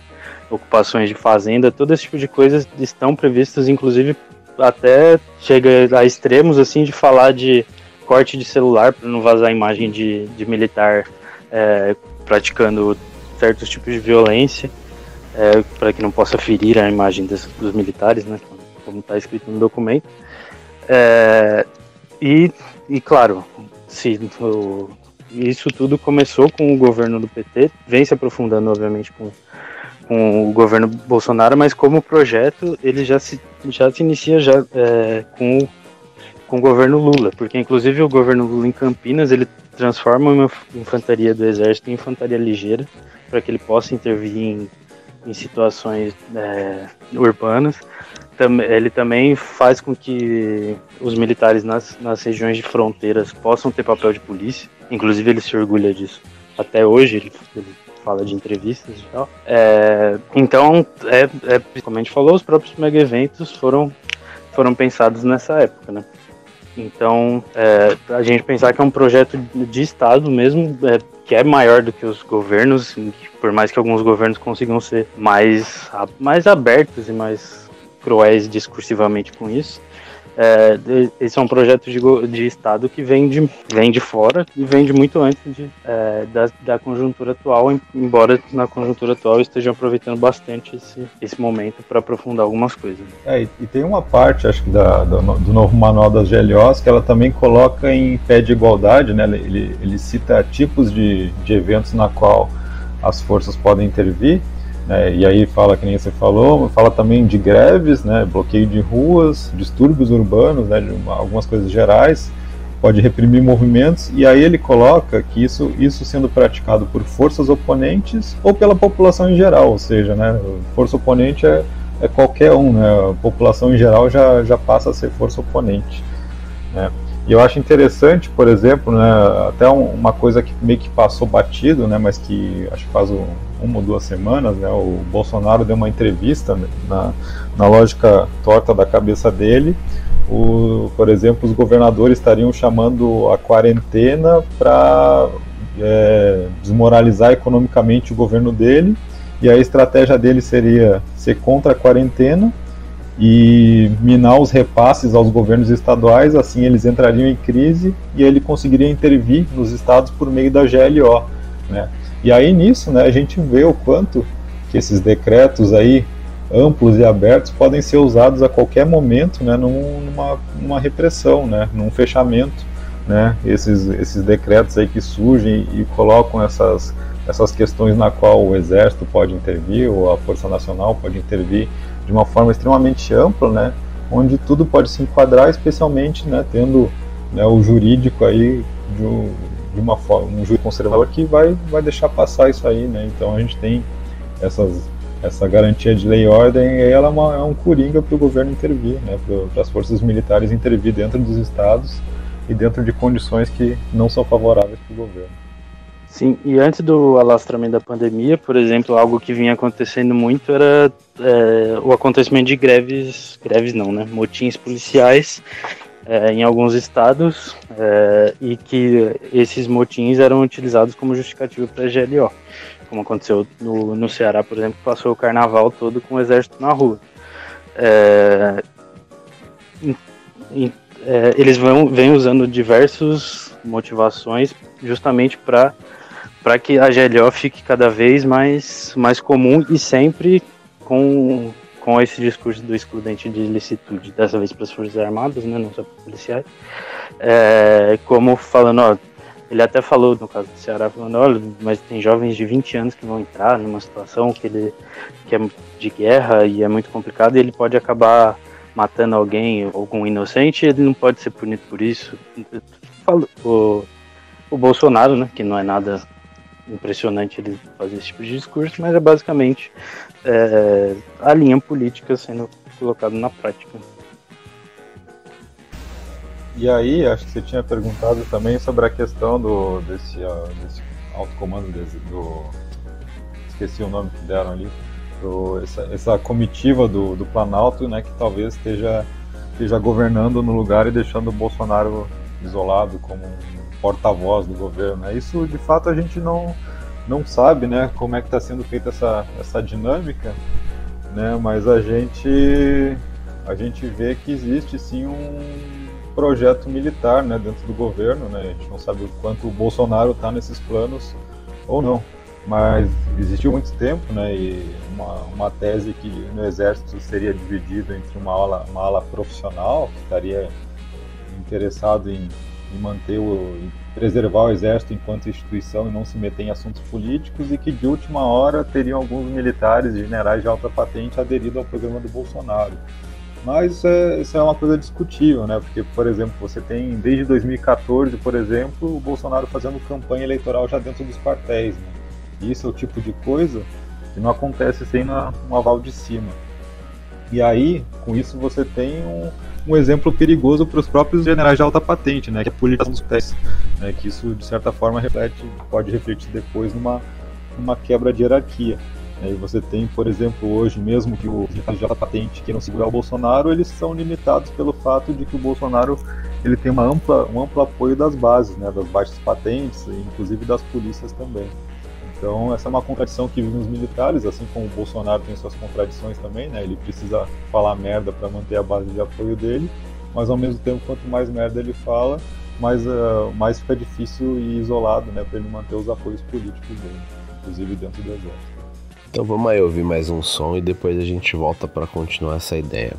ocupações de fazenda, todo esse tipo de coisas estão previstas, inclusive até chega a extremos assim de falar de corte de celular para não vazar a imagem de militar praticando certos tipos de violência, para que não possa ferir a imagem dos militares, né, como está escrito no documento. E claro, isso tudo começou com o governo do PT, vem se aprofundando obviamente com o governo Bolsonaro, mas como projeto ele já se inicia com o governo Lula, porque inclusive o governo Lula em Campinas ele transforma uma infantaria do exército em infantaria ligeira para que ele possa intervir em situações urbanas. Ele também faz com que os militares nas regiões de fronteiras possam ter papel de polícia, inclusive ele se orgulha disso. Até hoje ele fala de entrevistas e tal. Então, como a gente falou, os próprios mega eventos foram pensados nessa época, né? Então, a gente pensar que é um projeto de Estado mesmo, que é maior do que os governos, por mais que alguns governos consigam ser mais abertos e mais cruéis discursivamente com isso. Esse é um projeto de Estado que vem de fora e vem de muito antes da conjuntura atual, embora na conjuntura atual estejam aproveitando bastante esse momento para aprofundar algumas coisas. E tem uma parte, acho que do novo manual das GLOs, que ela também coloca em pé de igualdade, né? Ele cita tipos de eventos na qual as forças podem intervir. E aí fala, que nem você falou, fala também de greves, né, bloqueio de ruas, distúrbios urbanos, né, de algumas coisas gerais, pode reprimir movimentos, e aí ele coloca que isso sendo praticado por forças oponentes ou pela população em geral, ou seja, né, força oponente é qualquer um, né, a população em geral já passa a ser força oponente, né. E eu acho interessante, por exemplo, né, até uma coisa que meio que passou batido, né, mas que acho que faz uma ou 2 semanas, né, o Bolsonaro deu uma entrevista, né, na lógica torta da cabeça dele. Por exemplo, os governadores estariam chamando a quarentena para desmoralizar economicamente o governo dele, e a estratégia dele seria ser contra a quarentena e minar os repasses aos governos estaduais, assim eles entrariam em crise e ele conseguiria intervir nos estados por meio da GLO, né? E aí nisso, né, a gente vê o quanto que esses decretos aí amplos e abertos podem ser usados a qualquer momento, né, numa repressão, né, num fechamento, né, esses decretos aí que surgem e colocam essas questões na qual o exército pode intervir ou a Força Nacional pode intervir de uma forma extremamente ampla, né, onde tudo pode se enquadrar, especialmente, né, tendo, né, o jurídico aí de uma forma, um juiz conservador que vai deixar passar isso aí, né. Então a gente tem essa garantia de lei e ordem, e aí ela é um coringa para o governo intervir, né, para as forças militares intervir dentro dos estados e dentro de condições que não são favoráveis para o governo. Sim, e antes do alastramento da pandemia, por exemplo, algo que vinha acontecendo muito era o acontecimento de motins policiais em alguns estados, e que esses motins eram utilizados como justificativa para a GLO, como aconteceu no Ceará, por exemplo, que passou o carnaval todo com o exército na rua. Eles vêm usando diversas motivações justamente para que a GLO fique cada vez mais comum e sempre com esse discurso do excludente de ilicitude, dessa vez para as Forças Armadas, né, não só para policiais, como falando, ele até falou no caso do Ceará, falando, olha, mas tem jovens de 20 anos que vão entrar numa situação que é de guerra e é muito complicado, e ele pode acabar matando alguém, algum inocente, ele não pode ser punido por isso. O Bolsonaro, né, que não é nada impressionante ele fazer esse tipo de discurso, mas é basicamente a linha política sendo colocada na prática. E aí, acho que você tinha perguntado também sobre a questão desse alto comando, esqueci o nome que deram ali, essa comitiva do Planalto, né, que talvez esteja governando no lugar e deixando o Bolsonaro isolado como um porta-voz do governo, né? Isso de fato a gente não sabe, né, como é que está sendo feita essa dinâmica, né, mas a gente vê que existe sim um projeto militar, né, dentro do governo, né? A gente não sabe o quanto o Bolsonaro está nesses planos ou não, mas existiu muito tempo, né, e uma tese que no exército seria dividido entre uma ala profissional que estaria interessado em manter em preservar o exército enquanto instituição e não se meter em assuntos políticos, e que de última hora teriam alguns militares e generais de alta patente aderido ao programa do Bolsonaro. Mas isso é uma coisa discutível, né? Porque, por exemplo, você tem desde 2014, por exemplo, o Bolsonaro fazendo campanha eleitoral já dentro dos quartéis, né? E isso é o tipo de coisa que não acontece sem um aval de cima. E aí, com isso, você tem um exemplo perigoso para os próprios generais de alta patente, né, que é a politização dos quartéis, né, que isso, de certa forma, pode refletir depois numa quebra de hierarquia. E você tem, por exemplo, hoje mesmo que os generais de alta patente queiram segurar o Bolsonaro, eles são limitados pelo fato de que o Bolsonaro ele tem um amplo apoio das bases, né, das baixas patentes, inclusive das polícias também. Então essa é uma contradição que vive nos militares, assim como o Bolsonaro tem suas contradições também, né? Ele precisa falar merda para manter a base de apoio dele, mas ao mesmo tempo, quanto mais merda ele fala, mais fica difícil e isolado, né, para ele manter os apoios políticos dele, inclusive dentro do exército. Então vamos aí ouvir mais um som e depois a gente volta para continuar essa ideia.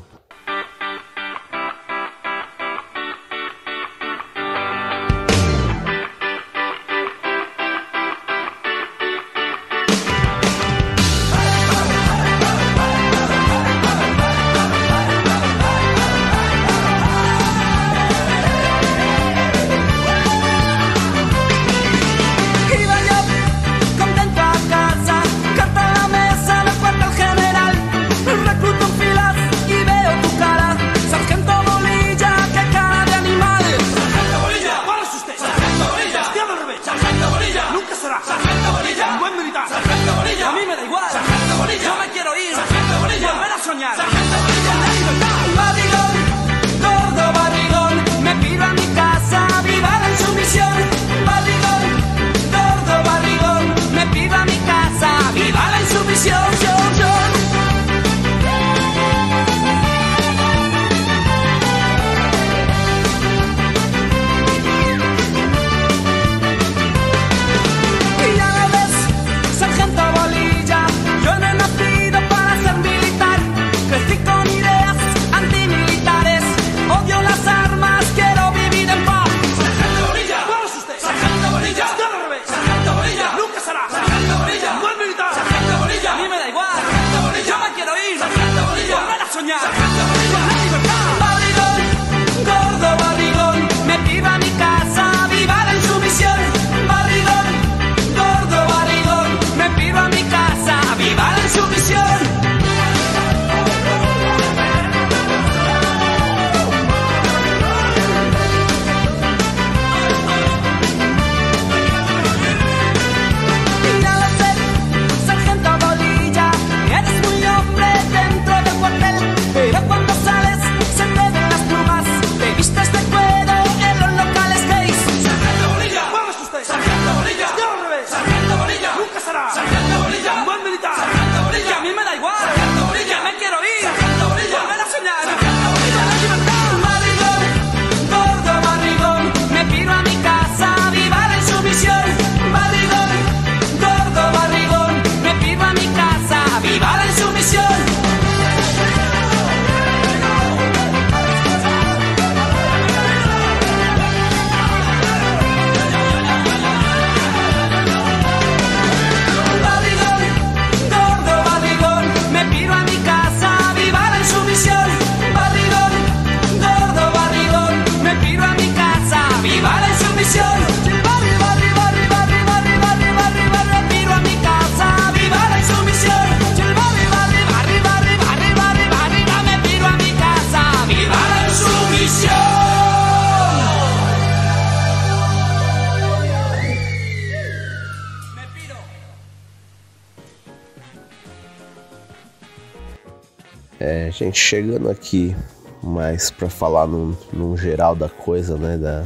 Gente, chegando aqui mais para falar num geral da coisa, né, da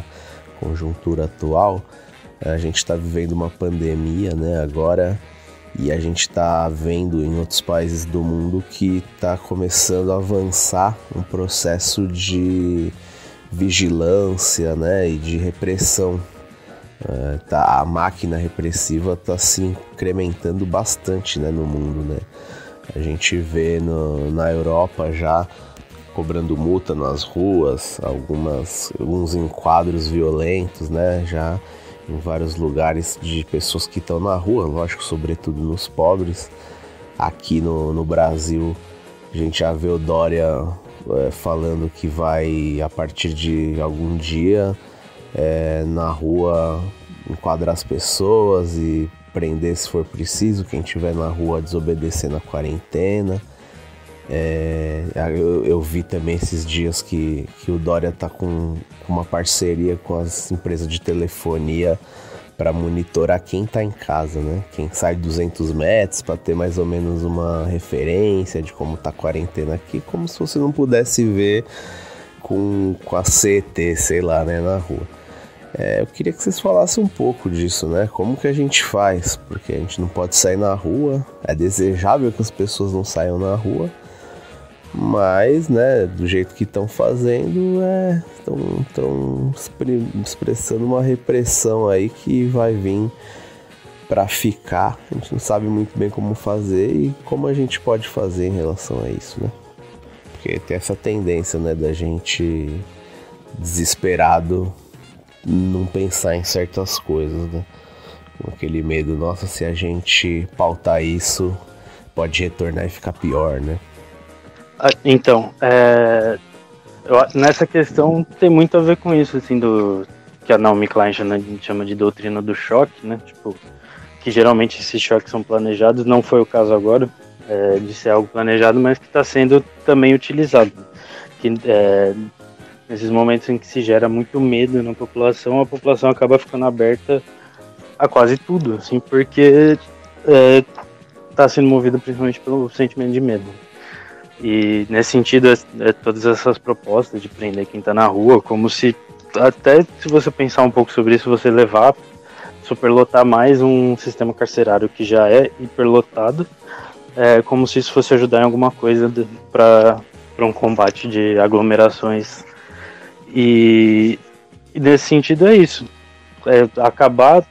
conjuntura atual, a gente está vivendo uma pandemia, né, agora, e a gente está vendo em outros países do mundo que está começando a avançar um processo de vigilância, né, e de repressão. A máquina repressiva está se incrementando bastante, né, no mundo, né. A gente vê na Europa já cobrando multa nas ruas, alguns enquadros violentos, né? Já em vários lugares de pessoas que estão na rua, lógico, sobretudo nos pobres. Aqui no Brasil, a gente já vê o Dória falando que vai, a partir de algum dia, na rua enquadrar as pessoas e prender se for preciso quem estiver na rua desobedecendo a quarentena. Eu vi também esses dias que o Dória está com uma parceria com as empresas de telefonia para monitorar quem está em casa, né? Quem sai 200 metros, para ter mais ou menos uma referência de como está a quarentena aqui, como se você não pudesse ver com a CET, sei lá, né, na rua. Eu queria que vocês falassem um pouco disso, né? Como que a gente faz? Porque a gente não pode sair na rua. É desejável que as pessoas não saiam na rua. Mas, né, do jeito que estão fazendo, estão expressando uma repressão aí que vai vir para ficar. A gente não sabe muito bem como fazer e como a gente pode fazer em relação a isso, né? Porque tem essa tendência, né, da gente desesperado não pensar em certas coisas, né? Com aquele medo, nossa, se a gente pautar isso, pode retornar e ficar pior, né? Então, nessa questão tem muito a ver com isso, assim, do que a Naomi Klein chama de doutrina do choque, né? Tipo, que geralmente esses choques são planejados, não foi o caso agora de ser algo planejado, mas que está sendo também utilizado. Que, nesses momentos em que se gera muito medo na população, a população acaba ficando aberta a quase tudo, assim, porque está sendo movida principalmente pelo sentimento de medo. E nesse sentido, todas essas propostas de prender quem está na rua, como se, até se você pensar um pouco sobre isso, você superlotar mais um sistema carcerário que já é hiperlotado, como se isso fosse ajudar em alguma coisa para um combate de aglomerações. E nesse sentido é isso. Acabar,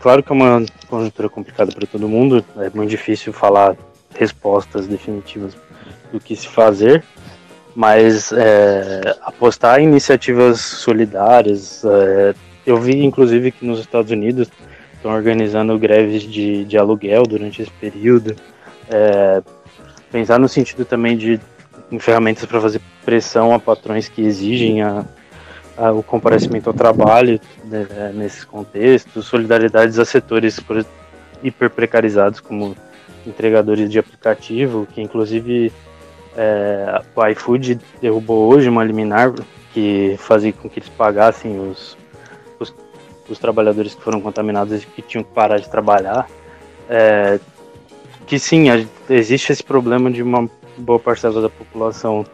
claro que é uma conjuntura complicada para todo mundo, é muito difícil falar respostas definitivas do que se fazer, mas apostar em iniciativas solidárias. Eu vi inclusive que nos Estados Unidos estão organizando greves de aluguel durante esse período, pensar no sentido também em ferramentas para fazer pressão a patrões que exigem o comparecimento ao trabalho, né, nesses contextos, solidariedades a setores hiper precarizados como entregadores de aplicativo, que inclusive o iFood derrubou hoje uma liminar que fazia com que eles pagassem os trabalhadores que foram contaminados e que tinham que parar de trabalhar. Que sim, existe esse problema de uma boa parcela da população,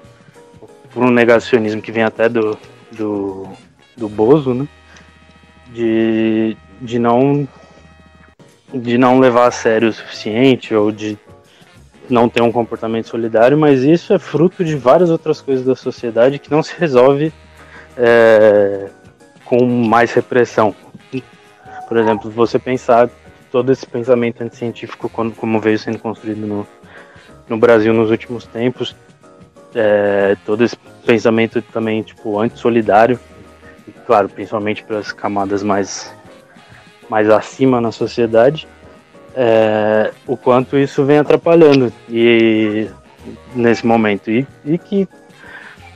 por um negacionismo que vem até do Bozo, né? De não levar a sério o suficiente, ou de não ter um comportamento solidário, mas isso é fruto de várias outras coisas da sociedade que não se resolve com mais repressão. Por exemplo, você pensar todo esse pensamento anticientífico como veio sendo construído no Brasil nos últimos tempos, todo esse pensamento também tipo antissolidário, e, claro, principalmente para as camadas mais acima na sociedade, o quanto isso vem atrapalhando nesse momento, e que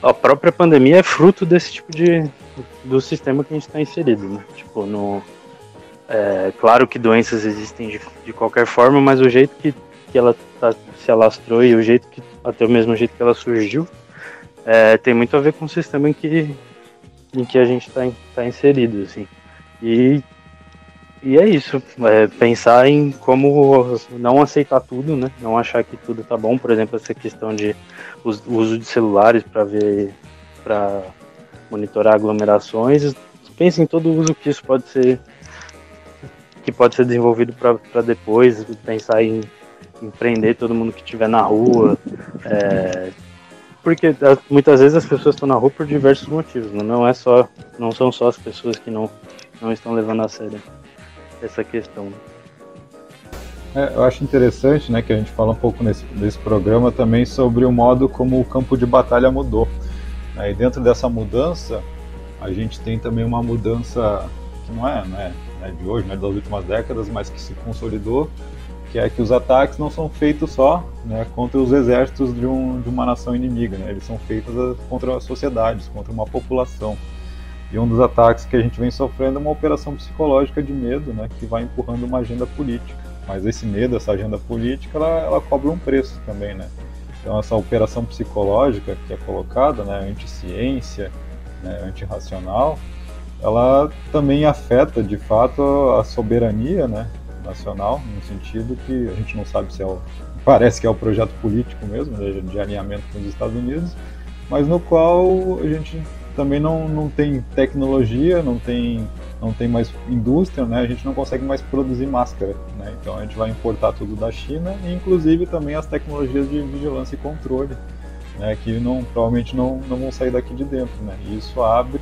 a própria pandemia é fruto desse tipo do sistema que a gente está inserido, né? Tipo, claro que doenças existem de qualquer forma, mas o jeito que ela se alastrou e até o mesmo jeito que ela surgiu tem muito a ver com o sistema em que a gente está inserido, assim. E é isso, pensar em como não aceitar tudo, né? Não achar que tudo tá bom. Por exemplo, essa questão de uso de celulares para monitorar aglomerações. Pense em todo o uso que isso pode ser desenvolvido para depois. Pensar em prender todo mundo que estiver na rua, porque muitas vezes as pessoas estão na rua por diversos motivos, né? Não são só as pessoas que não estão levando a sério essa questão. Eu acho interessante, né, que a gente fala um pouco nesse programa também sobre o modo como o campo de batalha mudou. E dentro dessa mudança, a gente tem também uma mudança que não é de hoje, não é das últimas décadas, mas que se consolidou, que é que os ataques não são feitos só, né, contra os exércitos de uma nação inimiga, né? Eles são feitos contra as sociedades, contra uma população. E um dos ataques que a gente vem sofrendo é uma operação psicológica de medo, né, que vai empurrando uma agenda política. Mas esse medo, essa agenda política, ela cobra um preço também, né? Então essa operação psicológica que é colocada, né, anti-ciência, né, antirracional, ela também afeta, de fato, a soberania, né, nacional, no sentido que a gente não sabe se parece que é o projeto político mesmo, de alinhamento com os Estados Unidos, mas no qual a gente também não tem tecnologia, não tem mais indústria, né? A gente não consegue mais produzir máscara, né? Então a gente vai importar tudo da China, e inclusive também as tecnologias de vigilância e controle, né? Que provavelmente não vão sair daqui de dentro, né? E isso abre,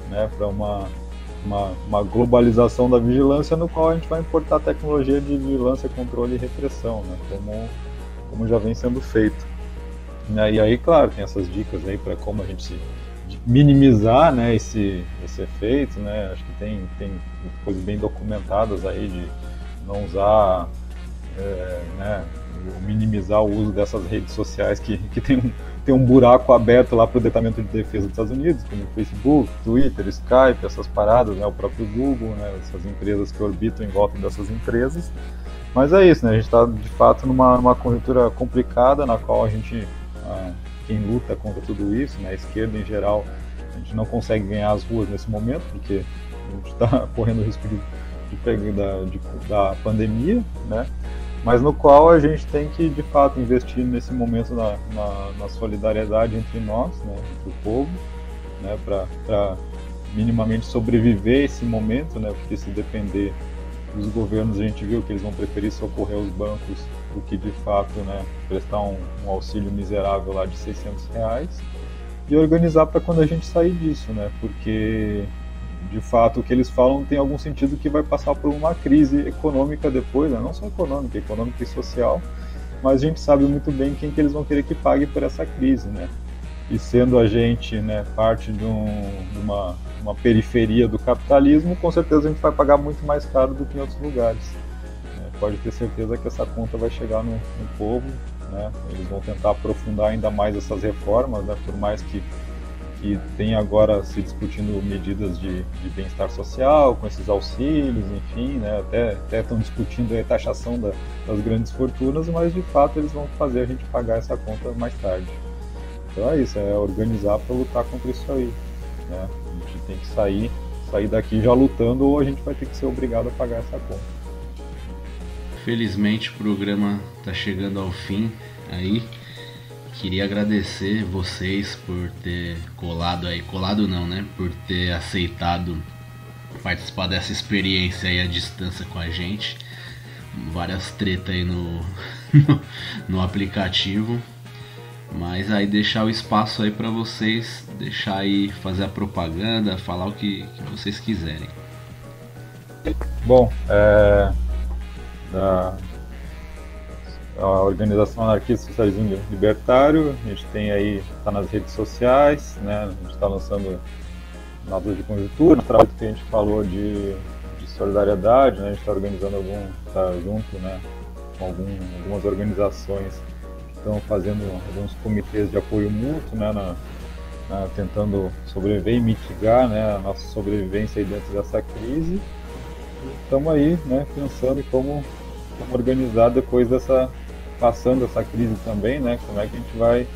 né, para uma globalização da vigilância, no qual a gente vai importar tecnologia de vigilância, controle e repressão, né? Como já vem sendo feito. E aí, claro, tem essas dicas aí para como a gente minimizar, né, esse efeito, né? Acho que tem coisas bem documentadas aí de não usar, né, minimizar o uso dessas redes sociais que tem um buraco aberto lá para o Departamento de Defesa dos Estados Unidos, como Facebook, Twitter, Skype, essas paradas, né, o próprio Google, né, essas empresas que orbitam em volta dessas empresas. Mas é isso, né, a gente está de fato numa conjuntura complicada, na qual a gente, quem luta contra tudo isso, né, a esquerda em geral, a gente não consegue ganhar as ruas nesse momento, porque a gente está correndo o risco da pandemia, né? Mas no qual a gente tem que, de fato, investir nesse momento na solidariedade entre nós, né, entre o povo, né, para minimamente sobreviver esse momento, né, porque se depender dos governos, a gente viu que eles vão preferir socorrer os bancos do que, de fato, né, prestar um auxílio miserável lá de R$600, e organizar para quando a gente sair disso, né, porque de fato o que eles falam tem algum sentido, que vai passar por uma crise econômica depois, né? Não só econômica e social, mas a gente sabe muito bem quem que eles vão querer que pague por essa crise, né? E sendo a gente, né, parte de uma periferia do capitalismo, com certeza a gente vai pagar muito mais caro do que em outros lugares, né? Pode ter certeza que essa conta vai chegar no povo, né? Eles vão tentar aprofundar ainda mais essas reformas, né? Por mais que tem agora se discutindo medidas de bem-estar social, com esses auxílios, enfim, né, até estão discutindo a taxação das grandes fortunas, mas de fato eles vão fazer a gente pagar essa conta mais tarde. Então é isso, é organizar para lutar contra isso aí, né? A gente tem que sair daqui já lutando, ou a gente vai ter que ser obrigado a pagar essa conta. Felizmente o programa está chegando ao fim aí. Queria agradecer vocês por ter colado não, né? Por ter aceitado participar dessa experiência aí à distância com a gente. Várias tretas aí no aplicativo. Mas aí deixar o espaço aí para vocês, deixar aí fazer a propaganda, falar o que vocês quiserem. Bom, a Organização Anarquista Socialismo Libertário, a gente tem aí, está nas redes sociais, né? A gente está lançando notas de conjuntura, no trabalho que a gente falou de solidariedade, né? A gente está organizando está junto, né, com algumas organizações que estão fazendo alguns comitês de apoio mútuo, né, tentando sobreviver e mitigar, né, a nossa sobrevivência aí dentro dessa crise. Estamos aí, né, pensando em como organizar depois passando essa crise também, né? Como é que a gente vai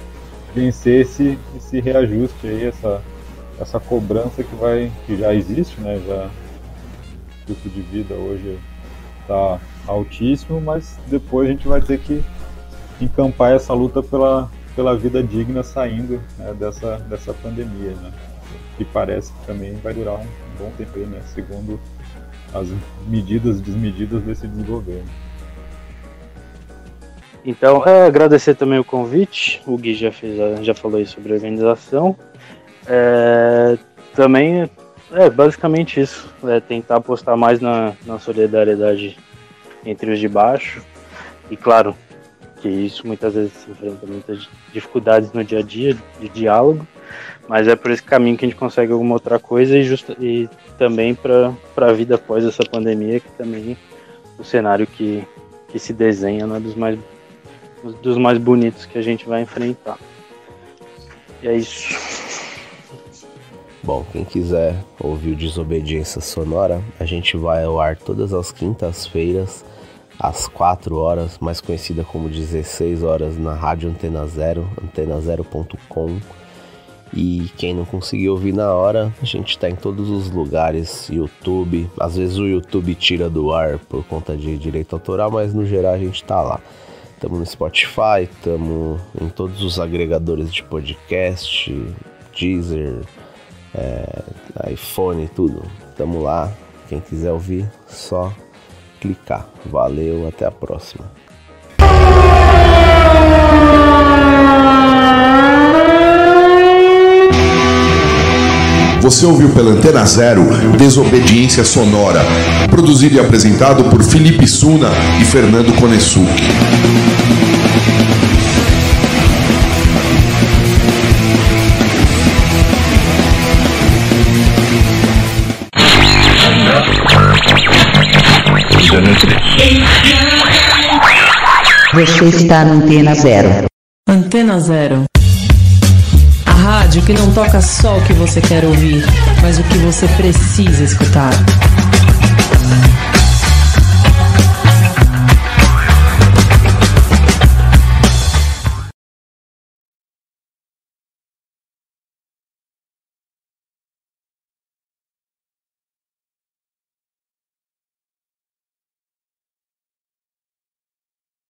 vencer esse reajuste aí, essa cobrança que já existe, né? Já o custo de vida hoje está altíssimo, mas depois a gente vai ter que encampar essa luta pela vida digna saindo, né, dessa pandemia, né? Que parece que também vai durar um bom tempo aí, né? Segundo as medidas e desmedidas desse desgoverno. Então, agradecer também o convite. O Gui já falou aí sobre a organização. Também basicamente isso. Tentar apostar mais na solidariedade entre os de baixo. E claro, que isso muitas vezes se enfrenta muitas dificuldades no dia a dia, de diálogo. Mas é por esse caminho que a gente consegue alguma outra coisa, e também para a vida após essa pandemia, que também o cenário que se desenha não é dos mais bonitos que a gente vai enfrentar. E é isso. Bom, quem quiser ouvir o Desobediência Sonora, a gente vai ao ar todas as quintas-feiras, às 4 horas, mais conhecida como 16 horas, na Rádio Antena Zero, antena0.com. E quem não conseguir ouvir na hora, a gente tá em todos os lugares, YouTube. Às vezes o YouTube tira do ar por conta de direito autoral, mas no geral a gente tá lá. Estamos no Spotify, estamos em todos os agregadores de podcast, Deezer, iPhone, tudo. Estamos lá. Quem quiser ouvir, só clicar. Valeu, até a próxima. Você ouviu pela Antena Zero Desobediência Sonora, produzido e apresentado por Felipe Suna e Fernando Konesuki. Você está na Antena Zero. Antena Zero. A rádio que não toca só o que você quer ouvir, mas o que você precisa escutar.